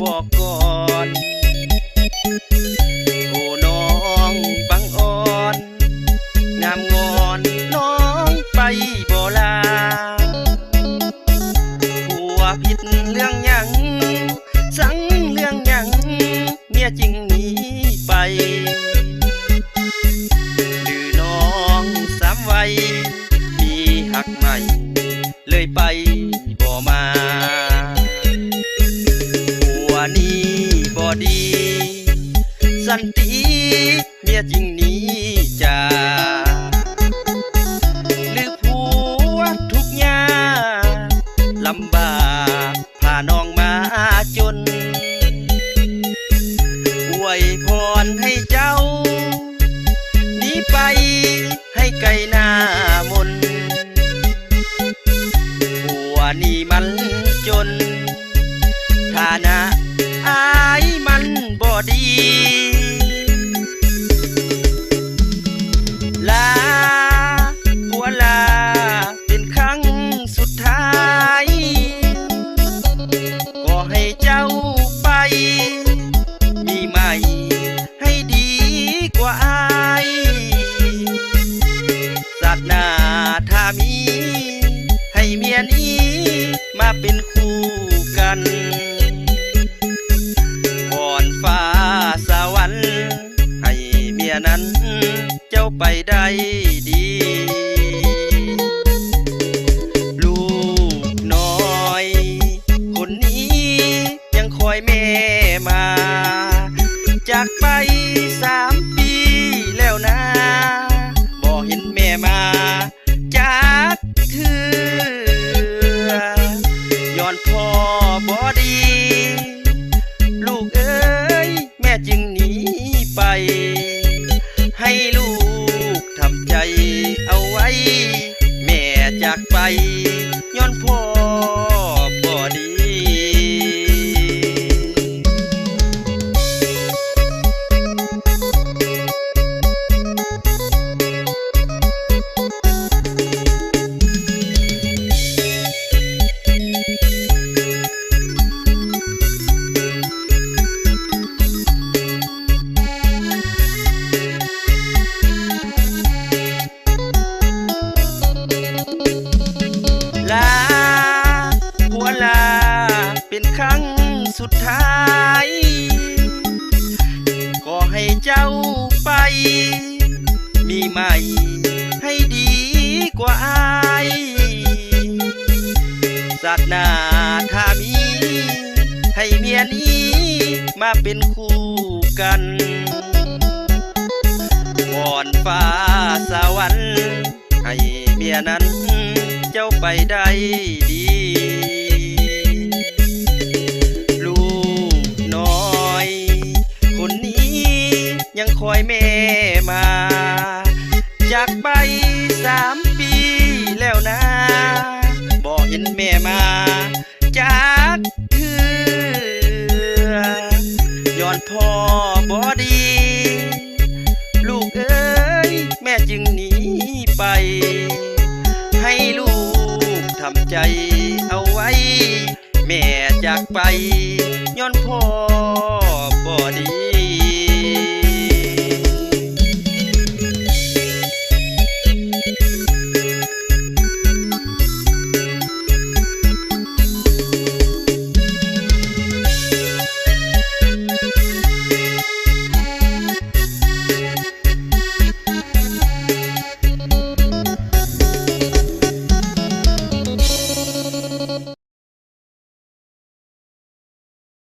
บอกก่อนโอ้น้องบังอ่อนงามงอนน้องไปบ่ลาผัวผิดเรื่องหยังสังเรื่องหยังเมียจริงหนีไปดื้อน้องสามวัยมีหักใหม่เลยไปบ่มาผัวนี้บ่ดีสันติเมียจริงหนีจากหรือผัวทุกข์ยากลำบากพาน้องมาจนอวยพรให้เจ้าหนีไปให้ไกลหน้ามนผัวนี่มันจนฐานะอายมันบ่ดีลาผัวลาเป็นครั้งสุดท้ายก็ให้เจ้าไปมีใหม่ให้ดีกว่าอายศาสนาถ้ามีให้เมียนี้มาเป็นคู่กันวอนฟ้าสวรรค์ให้เมียนั้นเจ้าไปได้ดีลูกน้อยคนนี้ยังคอยแม่มาจากไป3 ปีแล้วนะบ่เห็นแม่มาจากเธอย้อนพ่อบ่ดีลูกเอ้ยแม่จึงหนีไปให้ลูกทำใจเอาไว้แม่จากไปย้อนพ่อบ่ดีลาผัวลาเป็นครั้งสุดท้ายก็ให้เจ้าไปมีใหม่ให้ดีกว่าอายศาสนาถ้ามีให้เมียนี้มาเป็นคู่กันวอนฟ้าสวรรค์ให้เมียนั้นเจ้าไปได้ดีลูกน้อยคนนี้ยังคอยแม่มาจากไป3 ปีแล้วนะบ่เห็นแม่มาจากเธอย้อนพ่อบ่ดีลูกเอ้ยแม่จึงหนีไปให้ลูกทำใจเอาไว้แม่จากไปย้อนพ่อ